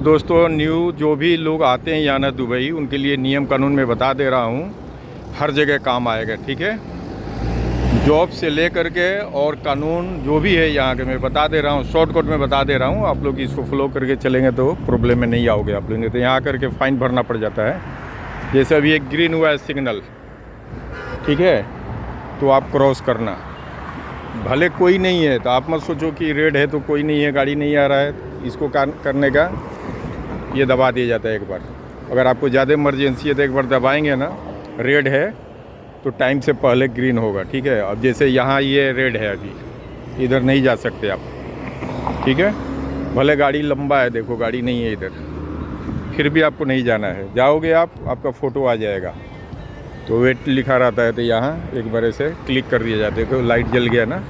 दोस्तों न्यू जो भी लोग आते हैं यहाँ ना दुबई, उनके लिए नियम कानून में बता दे रहा हूँ, हर जगह काम आएगा। ठीक है, जॉब से ले करके और कानून जो भी है यहाँ के मैं बता दे रहा हूँ, शॉर्टकट में बता दे रहा हूँ। आप लोग इसको फॉलो करके चलेंगे तो प्रॉब्लम में नहीं आओगे आप लोग। तो यहाँ करके फ़ाइन भरना पड़ जाता है। जैसे अभी एक ग्रीन हुआ है सिग्नल, ठीक है, तो आप क्रॉस करना। भले कोई नहीं है तो आप मत सोचो कि रेड है तो कोई नहीं है, गाड़ी नहीं आ रहा है, इसको करने का ये दबा दिया जाता है एक बार। अगर आपको ज़्यादा इमरजेंसी है तो एक बार दबाएंगे ना, रेड है तो टाइम से पहले ग्रीन होगा। ठीक है, अब जैसे यहाँ ये रेड है, अभी इधर नहीं जा सकते आप। ठीक है, भले गाड़ी लंबा है, देखो गाड़ी नहीं है इधर, फिर भी आपको नहीं जाना है। जाओगे आप, आपका फ़ोटो आ जाएगा, तो वेट लिखा रहता है, तो यहाँ एक बार ऐसे क्लिक कर दिया जाता है। तो लाइट जल गया ना,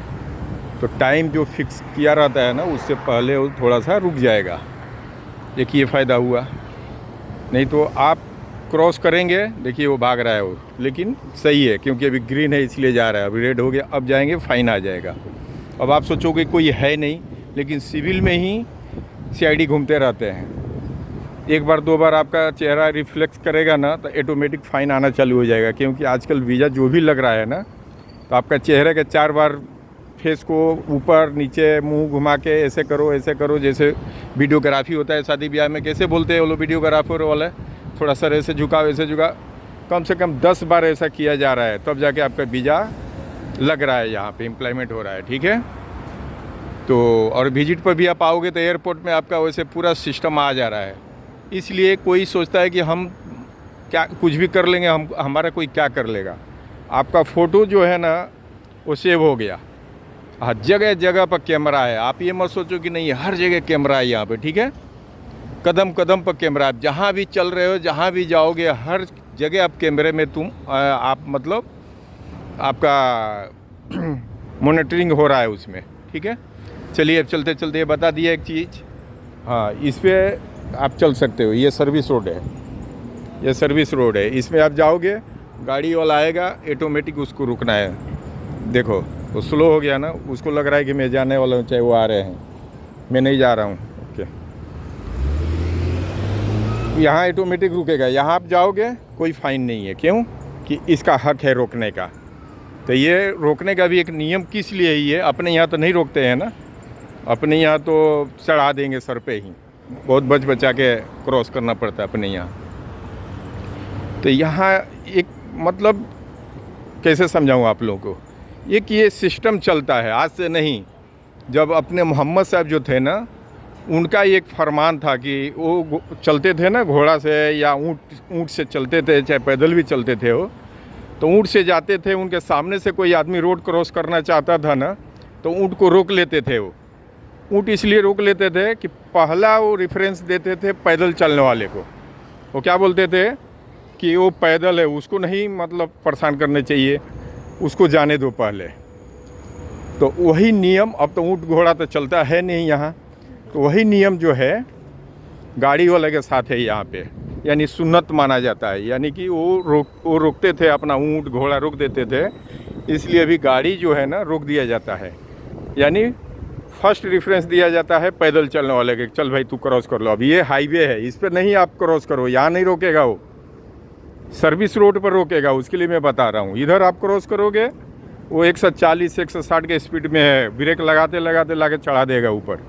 तो टाइम जो फिक्स किया रहता है ना, उससे पहले वो थोड़ा सा रुक जाएगा। देखिए फ़ायदा हुआ। नहीं तो आप क्रॉस करेंगे, देखिए वो भाग रहा है वो, लेकिन सही है क्योंकि अभी ग्रीन है इसलिए जा रहा है। अभी रेड हो गया, अब जाएंगे फ़ाइन आ जाएगा। अब आप सोचोगे कोई है नहीं, लेकिन सिविल में ही सीआईडी घूमते रहते हैं। एक बार दो बार आपका चेहरा रिफ्लेक्स करेगा ना, तो ऑटोमेटिक फ़ाइन आना चालू हो जाएगा। क्योंकि आजकल वीज़ा जो भी लग रहा है ना, तो आपका चेहरे के 4 बार फेस को ऊपर नीचे मुंह घुमा के ऐसे करो। जैसे वीडियोग्राफी होता है शादी ब्याह में, कैसे बोलते हैं वो लोग वीडियोग्राफर वाले, थोड़ा सर ऐसे झुकाओ ऐसे झुका, कम से कम 10 बार ऐसा किया जा रहा है, तब जाके आपका वीज़ा लग रहा है, यहाँ पे इम्प्लॉयमेंट हो रहा है। ठीक है, तो और विजिट पर भी आप आओगे तो एयरपोर्ट में आपका वैसे पूरा सिस्टम आ जा रहा है। इसलिए कोई सोचता है कि हम क्या कुछ भी कर लेंगे, हमारा कोई क्या कर लेगा। आपका फ़ोटो जो है ना वो सेव हो गया। हाँ, जगह जगह पर कैमरा है। आप ये मत सोचो कि नहीं, हर जगह कैमरा है यहाँ पे। ठीक है, कदम कदम पर कैमरा। आप जहाँ भी चल रहे हो, जहाँ भी जाओगे, हर जगह आप कैमरे में आप मतलब आपका मॉनिटरिंग हो रहा है उसमें। ठीक है, चलिए अब चलते चलते बता दिया एक चीज़। हाँ, इस पर आप चल सकते हो। ये सर्विस रोड है, ये सर्विस रोड है। इसमें आप जाओगे, गाड़ी वाला आएगा, ऑटोमेटिक उसको रुकना है। देखो वो स्लो हो गया ना, उसको लग रहा है कि मैं जाने वाला हूँ, चाहे वो आ रहे हैं, मैं नहीं जा रहा हूँ। ओके, यहाँ ऑटोमेटिक रुकेगा। यहाँ आप जाओगे कोई फ़ाइन नहीं है। क्यों? कि इसका हक है रोकने का। तो ये रोकने का भी एक नियम किस लिए ही है, अपने यहाँ तो नहीं रोकते हैं ना, अपने यहाँ तो चढ़ा देंगे सर पे ही, बहुत बचा के क्रॉस करना पड़ता है अपने यहाँ। तो यहाँ एक मतलब कैसे समझाऊँ आप लोगों को, एक ये सिस्टम चलता है आज से नहीं। जब अपने मोहम्मद साहब जो थे ना, उनका एक फरमान था कि वो चलते थे ना घोड़ा से या ऊँट से चलते थे, चाहे पैदल भी चलते थे वो, तो ऊँट से जाते थे। उनके सामने से कोई आदमी रोड क्रॉस करना चाहता था ना, तो ऊँट को रोक लेते थे। वो ऊँट इसलिए रोक लेते थे कि पहला वो रेफरेंस देते थे पैदल चलने वाले को। वो क्या बोलते थे कि वो पैदल है, उसको नहीं मतलब परेशान करने चाहिए, उसको जाने दो पहले। तो वही नियम, अब तो ऊँट घोड़ा तो चलता है नहीं यहाँ, तो वही नियम जो है गाड़ी वाले के साथ है यहाँ पे, यानी सुन्नत माना जाता है। यानी कि वो रोकते थे, अपना ऊँट घोड़ा रोक देते थे, इसलिए अभी गाड़ी जो है ना रोक दिया जाता है। यानी फर्स्ट रेफरेंस दिया जाता है पैदल चलने वाले के, चल भाई तू क्रॉस कर लो। अब ये हाईवे है, इस पर नहीं आप क्रॉस करो, यहाँ नहीं रोकेगा वो, सर्विस रोड पर रोकेगा। उसके लिए मैं बता रहा हूँ, इधर आप क्रॉस करोगे वो 140 160 के स्पीड में है, ब्रेक लगाते लगाते लाके चढ़ा देगा ऊपर।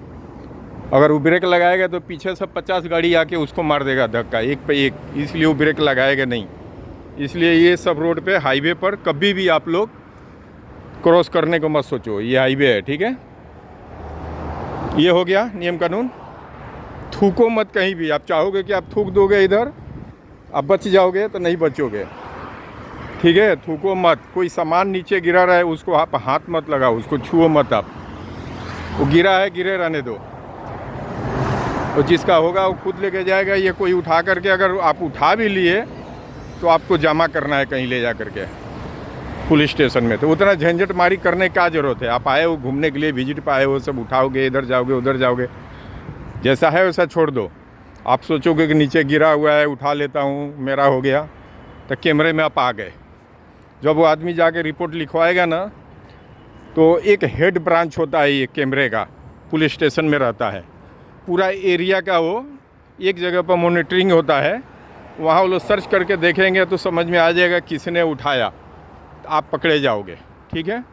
अगर वो ब्रेक लगाएगा तो पीछे से 50 गाड़ी आके उसको मार देगा धक्का, एक पे एक, इसलिए वो ब्रेक लगाएगा नहीं। इसलिए ये सब रोड पे, हाईवे पर कभी भी आप लोग क्रॉस करने को मत सोचो, ये हाईवे है। ठीक है, ये हो गया नियम कानून। थूको मत कहीं भी। आप चाहोगे कि आप थूक दोगे इधर, आप बच जाओगे, तो नहीं बचोगे। ठीक है, थूको मत। कोई सामान नीचे गिरा रहा है उसको आप हाथ मत लगाओ, उसको छुओ मत आप। वो गिरा है, गिरे रहने दो, तो जिसका होगा वो खुद लेके जाएगा। ये कोई उठा करके, अगर आप उठा भी लिए तो आपको जमा करना है कहीं ले जा करके पुलिस स्टेशन में। तो उतना झंझट मारी करने का ज़रूरत है। आप आए हो घूमने के लिए, विजिट पर आए हो, सब उठाओगे, इधर जाओगे उधर जाओगे, जैसा है वैसा छोड़ दो। आप सोचोगे कि नीचे गिरा हुआ है, उठा लेता हूँ, मेरा हो गया, तो कैमरे में आप आ गए। जब वो आदमी जाके रिपोर्ट लिखवाएगा ना, तो एक हेड ब्रांच होता है ये कैमरे का, पुलिस स्टेशन में रहता है। पूरा एरिया का वो एक जगह पर मॉनिटरिंग होता है, वहाँ वो लोग सर्च करके देखेंगे तो समझ में आ जाएगा किसने उठाया, तो आप पकड़े जाओगे, ठीक है।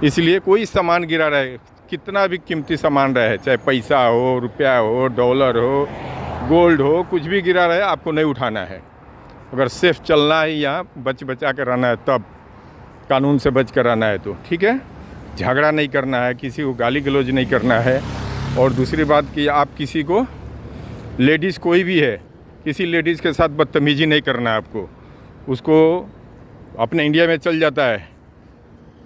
इसलिए कोई सामान गिरा रहे, कितना भी कीमती सामान रहे, चाहे पैसा हो, रुपया हो, डॉलर हो, गोल्ड हो, कुछ भी गिरा रहे आपको नहीं उठाना है। अगर सेफ चलना है, यहाँ बचा कर रहना है, तब कानून से बच कर रहना है तो ठीक है। झगड़ा नहीं करना है, किसी को गाली गलौज नहीं करना है। और दूसरी बात कि आप किसी को, लेडीज़ कोई भी है, किसी लेडीज़ के साथ बदतमीजी नहीं करना है आपको। उसको अपने इंडिया में चल जाता है,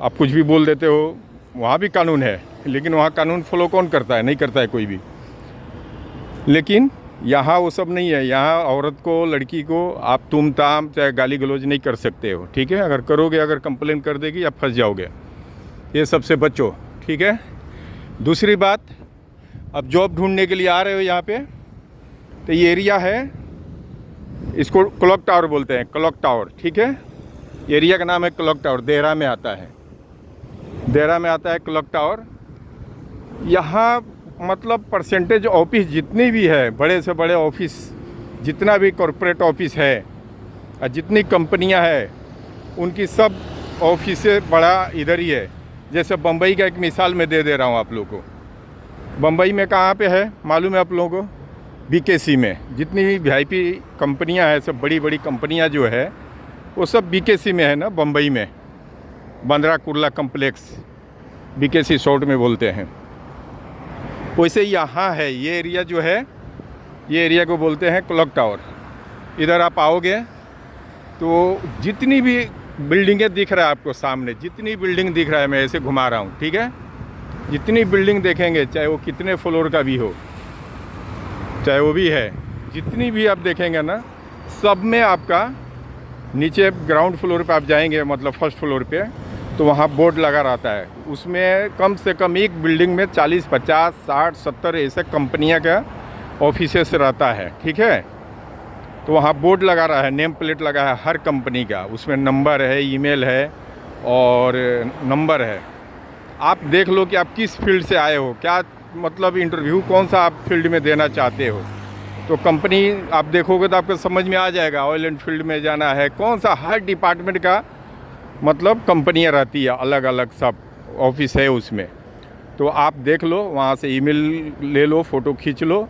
आप कुछ भी बोल देते हो, वहाँ भी कानून है, लेकिन वहाँ कानून फॉलो कौन करता है? नहीं करता है कोई भी। लेकिन यहाँ वो सब नहीं है। यहाँ औरत को, लड़की को आप तुम ताम चाहे गाली गलौज नहीं कर सकते हो, ठीक है। अगर करोगे, अगर कंप्लेन कर देगी, आप फंस जाओगे। ये सबसे बचो, ठीक है। दूसरी बात, अब जॉब ढूंढने के लिए आ रहे हो यहाँ पे, तो ये एरिया है, इसको क्लॉक टावर बोलते हैं, क्लॉक टावर, ठीक है। एरिया का नाम है क्लॉक टावर, देहरा में आता है, देहरा में आता है क्लॉक टावर। यहाँ मतलब परसेंटेज ऑफिस जितनी भी है, बड़े से बड़े ऑफिस, जितना भी कॉरपोरेट ऑफिस है और जितनी कंपनियां हैं, उनकी सब ऑफिस से बड़ा इधर ही है। जैसे बम्बई का एक मिसाल मैं दे रहा हूँ आप लोगों को। बम्बई में कहाँ पे है मालूम है आप लोगों को? बीकेसी में। जितनी भी वीआईपी कंपनियां हैं, सब बड़ी बड़ी कंपनियां जो है, वो सब बीकेसी में है ना, बम्बई में, Bandra Kurla complex, BKC short में बोलते हैं। वैसे यहाँ है ये एरिया जो है, ये एरिया को बोलते हैं क्लॉक टावर। इधर आप आओगे तो जितनी भी बिल्डिंगें दिख रहा है आपको सामने, जितनी बिल्डिंग दिख रहा है, मैं ऐसे घुमा रहा हूँ, ठीक है। जितनी बिल्डिंग देखेंगे, चाहे वो कितने फ्लोर का भी हो, चाहे वो भी है, जितनी भी आप देखेंगे ना, सब में आपका नीचे ग्राउंड फ्लोर पे आप जाएंगे, मतलब फर्स्ट फ्लोर पे, तो वहाँ बोर्ड लगा रहता है। उसमें कम से कम एक बिल्डिंग में 40, 50, 60, 70 ऐसे कंपनियाँ का ऑफिसेस रहता है, ठीक है। तो वहाँ बोर्ड लगा रहा है, नेम प्लेट लगा है हर कंपनी का, उसमें नंबर है, ईमेल है और नंबर है। आप देख लो कि आप किस फील्ड से आए हो, क्या मतलब इंटरव्यू कौन सा आप फील्ड में देना चाहते हो। तो कंपनी आप देखोगे तो आपको समझ में आ जाएगा, ऑयल एंड फील्ड में जाना है, कौन सा, हर डिपार्टमेंट का मतलब कंपनियां रहती है, अलग अलग सब ऑफिस है उसमें। तो आप देख लो, वहाँ से ईमेल ले लो, फ़ोटो खींच लो,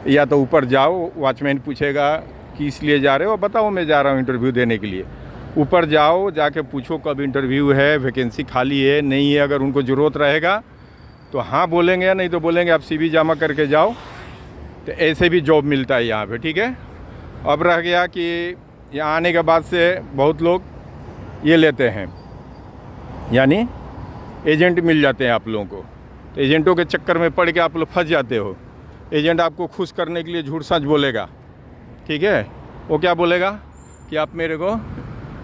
या तो ऊपर जाओ, वॉचमैन पूछेगा कि इसलिए जा रहे हो, बताओ मैं जा रहा हूँ इंटरव्यू देने के लिए। ऊपर जाओ, जाके पूछो कब इंटरव्यू है, वैकेंसी खाली है नहीं है। अगर उनको ज़रूरत रहेगा तो हाँ बोलेंगे, नहीं तो बोलेंगे आप CV जमा करके जाओ। तो ऐसे भी जॉब मिलता है यहाँ पे, ठीक है। अब रह गया कि यहाँ आने के बाद से बहुत लोग ये लेते हैं, यानी एजेंट मिल जाते हैं आप लोगों को। तो एजेंटों के चक्कर में पड़ के आप लोग फंस जाते हो। एजेंट आपको खुश करने के लिए झूठ सच बोलेगा, ठीक है। वो क्या बोलेगा कि आप मेरे को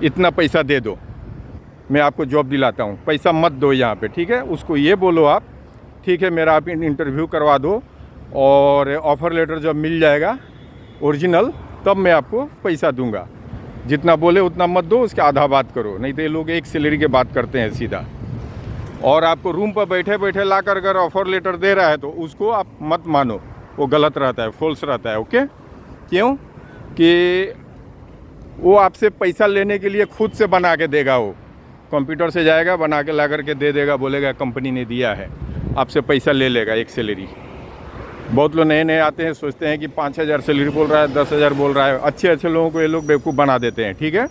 इतना पैसा दे दो, मैं आपको जॉब दिलाता हूँ, पैसा मत दो यहाँ पे, ठीक है। उसको ये बोलो आप, ठीक है मेरा आप इंटरव्यू करवा दो और ऑफ़र लेटर जब मिल जाएगा ओरिजिनल, तब मैं आपको पैसा दूंगा। जितना बोले उतना मत दो, उसके आधा बात करो, नहीं तो ये लोग एक सैलरी के बात करते हैं सीधा। और आपको रूम पर बैठे बैठे ला कर अगर ऑफ़र लेटर दे रहा है तो उसको आप मत मानो, वो गलत रहता है, फॉल्स रहता है, ओके। क्यों कि वो आपसे पैसा लेने के लिए खुद से बना के देगा, वो कंप्यूटर से जाएगा, बना के ला करके दे देगा, बोलेगा कंपनी ने दिया है, आपसे पैसा ले लेगा एक सैलरी। बहुत लोग नए नए आते हैं, सोचते हैं कि 5,000 सैलरी बोल रहा है, 10,000 बोल रहा है। अच्छे अच्छे लोगों को ये लोग बेवकूफ़ बना देते हैं, ठीक है।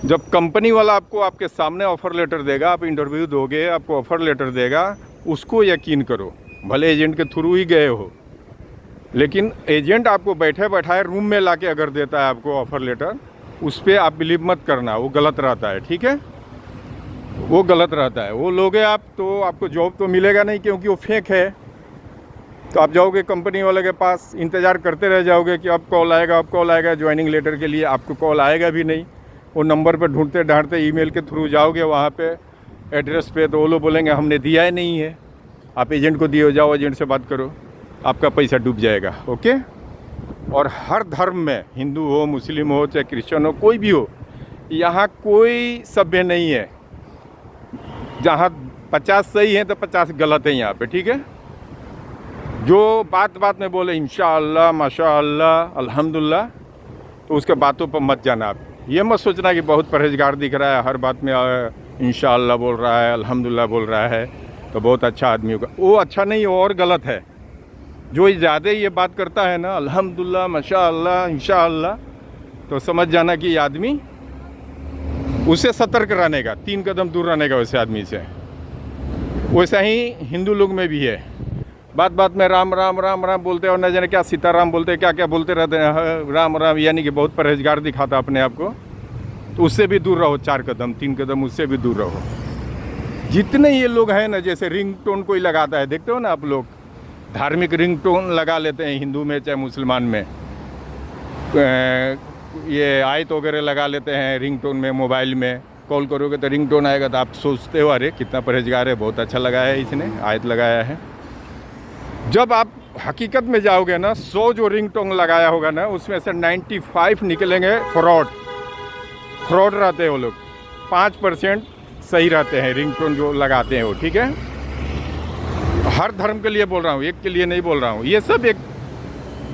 जब कंपनी वाला आपको आपके सामने ऑफ़र लेटर देगा, आप इंटरव्यू दोगे, आपको ऑफ़र लेटर देगा, उसको यकीन करो। भले एजेंट के थ्रू ही गए हो, लेकिन एजेंट आपको बैठे बैठाए रूम में लाके अगर देता है आपको ऑफ़र लेटर, उस पर आप बिलीव मत करना, वो गलत रहता है, ठीक है। वो गलत रहता है, वो लोगे आप तो आपको जॉब तो मिलेगा नहीं, क्योंकि वो फेक है। तो आप जाओगे कंपनी वाले के पास, इंतज़ार करते रह जाओगे कि अब कॉल आएगा, अब कॉल आएगा ज्वाइनिंग लेटर के लिए। आपको कॉल आएगा भी नहीं, वो नंबर पे ढूंढते ढांढते ईमेल के थ्रू जाओगे वहाँ पे एड्रेस पे, तो वो लोग बोलेंगे हमने दिया ही नहीं है, आप एजेंट को दिए हो, जाओ एजेंट से बात करो, आपका पैसा डूब जाएगा, ओके। और हर धर्म में, हिंदू हो, मुस्लिम हो, चाहे क्रिश्चियन हो, कोई भी हो, यहाँ कोई सभ्य नहीं है। जहाँ 50 सही है तो 50 गलत है यहाँ पे, ठीक है। जो बात बात में बोले इंशाअल्लाह माशाअल्लाह अल्हम्दुलिल्लाह, तो उसके बातों पर मत जाना आप। ये मत सोचना कि बहुत परहेजगार दिख रहा है, हर बात में इंशाअल्लाह बोल रहा है, अल्हम्दुलिल्लाह बोल रहा है, तो बहुत अच्छा आदमी होगा। वो अच्छा नहीं, वो और गलत है। जो ज़्यादा ये बात करता है ना अल्हम्दुलिल्लाह माशाअल्लाह इंशाअल्लाह, तो समझ जाना कि ये आदमी, उसे सतर्क रहने का, 3 कदम दूर रहने का वैसे आदमी से। वैसा ही हिंदू लोग में भी है, बात बात में राम राम राम राम बोलते हैं और न जाने क्या सीताराम बोलते हैं, क्या क्या बोलते रहते हैं, राम राम, यानी कि बहुत परहेजगार दिखाता अपने आप को। तो उससे भी दूर रहो, 4 कदम 3 कदम उससे भी दूर रहो। जितने ये लोग हैं ना, जैसे रिंगटोन कोई लगाता है, देखते हो ना आप लोग, धार्मिक रिंगटोन लगा लेते हैं हिंदू में चाहे मुसलमान में, ये आयत वगैरह लगा लेते हैं रिंगटोन में, मोबाइल में कॉल करोगे तो रिंगटोन आएगा, तो आप सोचते हो अरे कितना परहेजगार है, बहुत अच्छा लगाया है इसने, आयत लगाया है। जब आप हकीकत में जाओगे ना, 100 जो रिंगटोन लगाया होगा ना, उसमें से 95 निकलेंगे फ्रॉड रहते हैं वो लोग, 5% सही रहते हैं रिंगटोन जो लगाते हैं वो, ठीक है। हर धर्म के लिए बोल रहा हूँ, एक के लिए नहीं बोल रहा हूँ। ये सब एक,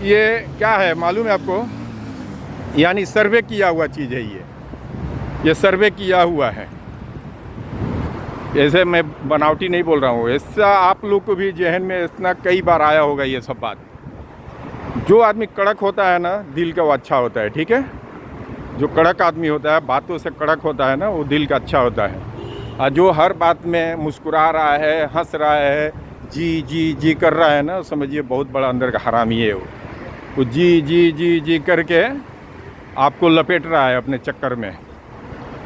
ये क्या है मालूम है आपको, यानी सर्वे किया हुआ चीज़ है ये सर्वे किया हुआ है। ऐसे मैं बनावटी नहीं बोल रहा हूँ, ऐसा आप लोग को भी जहन में इतना कई बार आया होगा ये सब बात। जो आदमी कड़क होता है ना, दिल का वो अच्छा होता है, ठीक है। जो कड़क आदमी होता है, बातों से कड़क होता है ना, वो दिल का अच्छा होता है। और जो हर बात में मुस्कुरा रहा है, हंस रहा है, जी जी जी कर रहा है ना, समझिए बहुत बड़ा अंदर का हरामी है वो जी जी जी जी करके आपको लपेट रहा है अपने चक्कर में।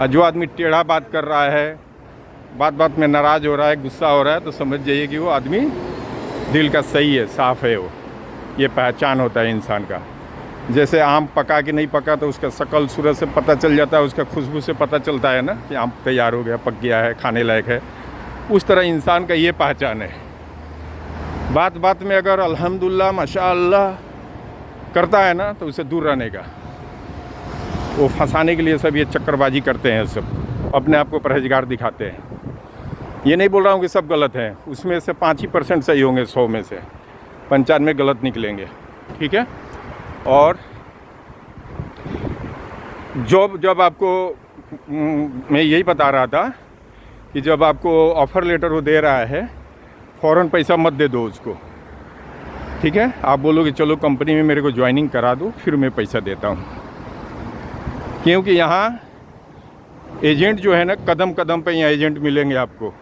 और जो आदमी टेढ़ा बात कर रहा है, बात बात में नाराज़ हो रहा है, गुस्सा हो रहा है, तो समझ जाइए कि वो आदमी दिल का सही है, साफ़ है वो। ये पहचान होता है इंसान का। जैसे आम पका कि नहीं पका तो उसका शकल सूरत से पता चल जाता है, उसका खुशबू से पता चलता है ना कि आम तैयार हो गया, पक गया है, खाने लायक है। उस तरह इंसान का ये पहचान है। बात बात में अगर अल्हम्दुलिल्लाह माशाअल्लाह करता है ना, तो उसे दूर रहने का। वो फंसाने के लिए सब ये चक्करबाजी करते हैं, सब अपने आप को परहेजगार दिखाते हैं। ये नहीं बोल रहा हूँ कि सब गलत हैं, उसमें से 5 ही % सही होंगे, 100 में से 95 गलत निकलेंगे, ठीक है। और जब आपको मैं यही बता रहा था कि जब आपको ऑफ़र लेटर वो दे रहा है, फ़ौरन पैसा मत दे दो उसको, ठीक है। आप बोलोगे चलो कंपनी में मेरे को ज्वाइनिंग करा दो, फिर मैं पैसा देता हूँ। क्योंकि यहाँ एजेंट जो है ना, कदम कदम पे यहाँ एजेंट मिलेंगे आपको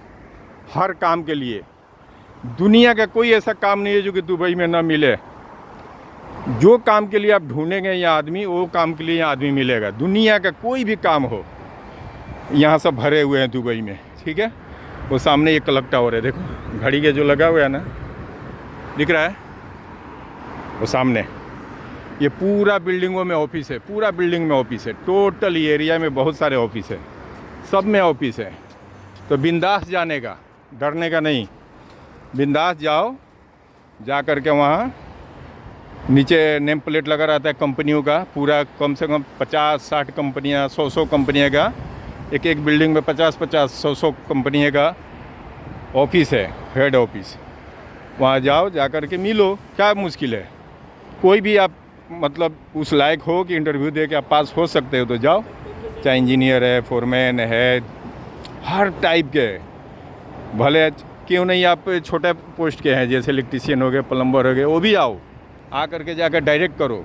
हर काम के लिए। दुनिया का कोई ऐसा काम नहीं है जो कि दुबई में ना मिले। जो काम के लिए आप ढूंढेंगे यहाँ आदमी, वो काम के लिए यहाँ आदमी मिलेगा। दुनिया का कोई भी काम हो, यहाँ सब भरे हुए हैं दुबई में, ठीक है। वो सामने ये क्लॉक टावर है, देखो घड़ी के जो लगा हुआ है ना, दिख रहा है वो सामने। ये पूरा बिल्डिंगों में ऑफिस है, पूरा बिल्डिंग में ऑफिस है, टोटल एरिया में बहुत सारे ऑफिस है, सब में ऑफिस है। तो बिंदास जाने का, डरने का नहीं, बिंदास जाओ। जा कर के वहाँ नीचे नेम प्लेट लगा रहता है कंपनियों का, पूरा कम से कम 50-60 कंपनियाँ, 100 कंपनियों का, एक बिल्डिंग में 50-50 100 कंपनियों का ऑफिस है, हेड ऑफिस। वहाँ जाओ, जा कर के मिलो, क्या मुश्किल है। कोई भी आप मतलब उस लायक हो कि इंटरव्यू दे के आप पास हो सकते हो तो जाओ। चाहे इंजीनियर है, फोरमैन है, हर टाइप के, भले क्यों नहीं आप छोटे पोस्ट के हैं, जैसे इलेक्ट्रीशियन हो गए, प्लम्बर हो गए, वो भी आओ। आ करके जाकर डायरेक्ट करो,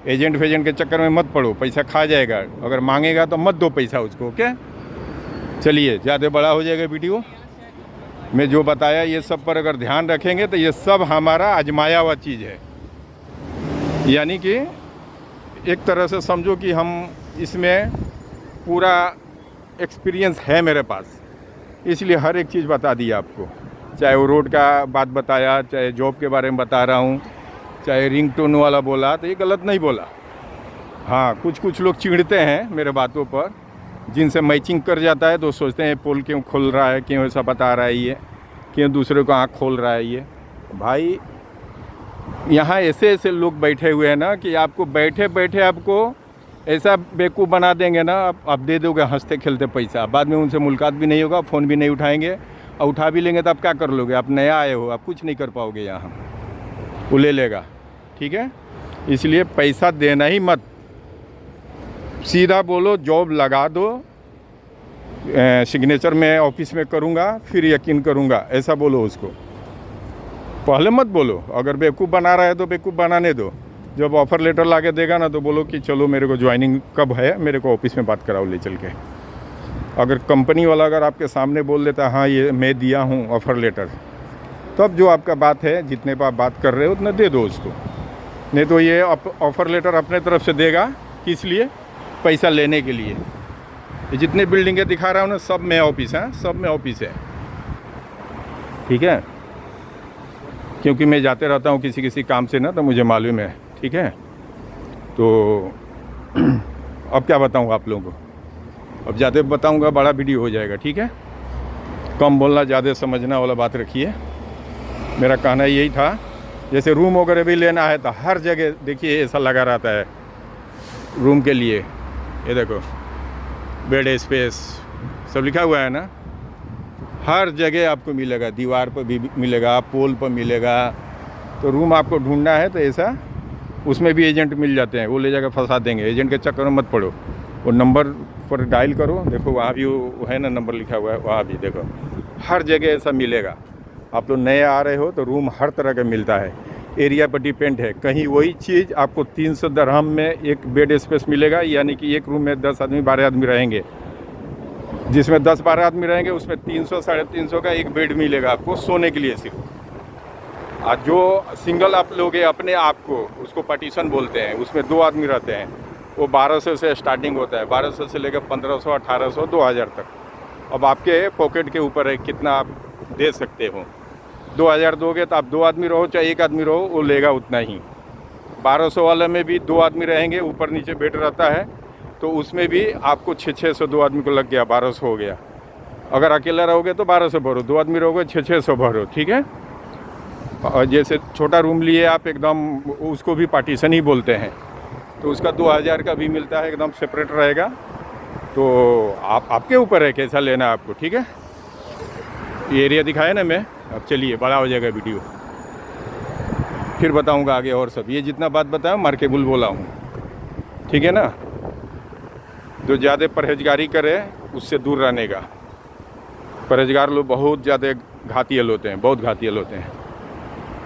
एजेंट फेजेंट के चक्कर में मत पड़ो, पैसा खा जाएगा। अगर मांगेगा तो मत दो पैसा उसको, ओके। चलिए, ज़्यादा बड़ा हो जाएगा वीडियो। मैं जो बताया ये सब पर अगर ध्यान रखेंगे तो ये सब हमारा आजमाया हुआ चीज़ है। यानी कि एक तरह से समझो कि हम इसमें पूरा एक्सपीरियंस है मेरे पास, इसलिए हर एक चीज़ बता दी आपको। चाहे वो रोड का बात बताया, चाहे जॉब के बारे में बता रहा हूँ, चाहे रिंगटोन वाला बोला, तो ये गलत नहीं बोला। हाँ, कुछ लोग चिढ़ते हैं मेरे बातों पर, जिनसे मैचिंग कर जाता है तो सोचते हैं पोल क्यों खोल रहा है, क्यों ऐसा बता रहा है ये, क्यों दूसरे को आँख खोल रहा है ये। भाई यहाँ ऐसे लोग बैठे हुए हैं ना कि आपको बैठे बैठे आपको ऐसा बेवकूफ़ बना देंगे ना, आप दे दोगे हंसते खेलते पैसा। बाद में उनसे मुलाकात भी नहीं होगा, फ़ोन भी नहीं उठाएंगे, और उठा भी लेंगे तो आप क्या कर लोगे। आप नया आए हो, आप कुछ नहीं कर पाओगे यहाँ। वो ले लेगा, ठीक है। इसलिए पैसा देना ही मत, सीधा बोलो जॉब लगा दो, सिग्नेचर मैं ऑफिस में करूँगा फिर यकीन करूँगा, ऐसा बोलो उसको। पहले मत बोलो, अगर बेवकूफ़ बना रहा है तो बेवकूफ़ बनाने दो। जब ऑफ़र लेटर ला के देगा ना तो बोलो कि चलो मेरे को ज्वाइनिंग कब है, मेरे को ऑफिस में बात कराओ ले चल के। अगर कंपनी वाला अगर आपके सामने बोल देता हाँ ये मैं दिया हूँ ऑफ़र लेटर, तब जो आपका बात है जितने पर आप बात कर रहे हो उतना दे दो उसको। नहीं तो ये ऑफ़र लेटर अपने तरफ से देगा, किस लिए? पैसा लेने के लिए। ये जितने बिल्डिंगें दिखा रहा हूँ ना सब में ऑफिस है, सब में ऑफिस है, ठीक है। क्योंकि मैं जाते रहता हूँ किसी किसी काम से ना, तो मुझे मालूम है, ठीक है। तो अब क्या बताऊँ आप लोगों को, अब ज़्यादा बताऊँगा बड़ा वीडियो हो जाएगा, ठीक है। कम बोलना ज़्यादा समझना वाला बात रखिए। मेरा कहना यही था। जैसे रूम वगैरह भी लेना है तो हर जगह देखिए ऐसा लगा रहता है रूम के लिए, ये देखो बेड स्पेस सब लिखा हुआ है ना, हर जगह आपको मिलेगा, दीवार पर भी मिलेगा, पोल पर मिलेगा। तो रूम आपको ढूंढना है तो ऐसा, उसमें भी एजेंट मिल जाते हैं, वो ले जाकर फंसा देंगे। एजेंट के चक्कर में मत पड़ो, वो नंबर पर डायल करो, देखो वहाँ भी वो है ना नंबर लिखा हुआ है, वहाँ भी देखो हर जगह ऐसा मिलेगा। आप लोग नए आ रहे हो तो रूम हर तरह का मिलता है, एरिया पर डिपेंड है। कहीं वही चीज़ आपको 300 दिरहम में एक बेड स्पेस मिलेगा, यानी कि एक रूम में 10 आदमी 12 आदमी रहेंगे, जिसमें 10-12 आदमी रहेंगे उसमें 300 साढ़े 300 का एक बेड मिलेगा आपको सोने के लिए सिर्फ। आज जो सिंगल आप लोगे अपने आप को, उसको पार्टीशन बोलते हैं, उसमें 2 आदमी रहते हैं, वो 1200 से स्टार्टिंग होता है, 1200 से लेकर 1500 1800 2000 तक। अब आपके पॉकेट के ऊपर है कितना आप दे सकते हो। 2000 दोगे तो आप 2 आदमी रहो चाहे 1 आदमी रहो, वो लेगा उतना ही। 1200 वाले में भी 2 आदमी रहेंगे, ऊपर नीचे बेड रहता है, तो उसमें भी आपको 600 2 आदमी को लग गया, 1200 हो गया। अगर अकेला रहोगे तो 1200 भरो, 2 आदमी रहोगे 600 भरो, ठीक है। और जैसे छोटा रूम लिए आप एकदम, उसको भी पार्टीशन ही बोलते हैं, तो उसका 2000 का भी मिलता है, एकदम सेपरेट रहेगा। तो आपके ऊपर है कैसा लेना आपको, ठीक है। ये एरिया दिखाया ना मैं, अब चलिए बड़ा हो जाएगा वीडियो, फिर बताऊंगा आगे और सब। ये जितना बात बताया मार्केबल बोला हूँ, ठीक है ना। जो ज़्यादा परहेजगारी करे उससे दूर रहने का। परहेजगार लोग बहुत ज़्यादा घातियल होते हैं, बहुत घातियल होते हैं।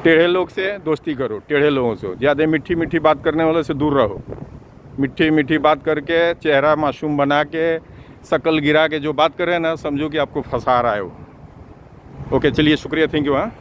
टेढ़े लोग से दोस्ती करो, टेढ़े लोगों से, ज़्यादा मीठी मीठी बात करने वाले से दूर रहो। मीठी मीठी बात करके चेहरा मासूम बना के शक्ल गिरा के जो बात करे ना, समझो कि आपको फंसा रहा है वो। ओके चलिए, शुक्रिया, थैंक यू। हाँ।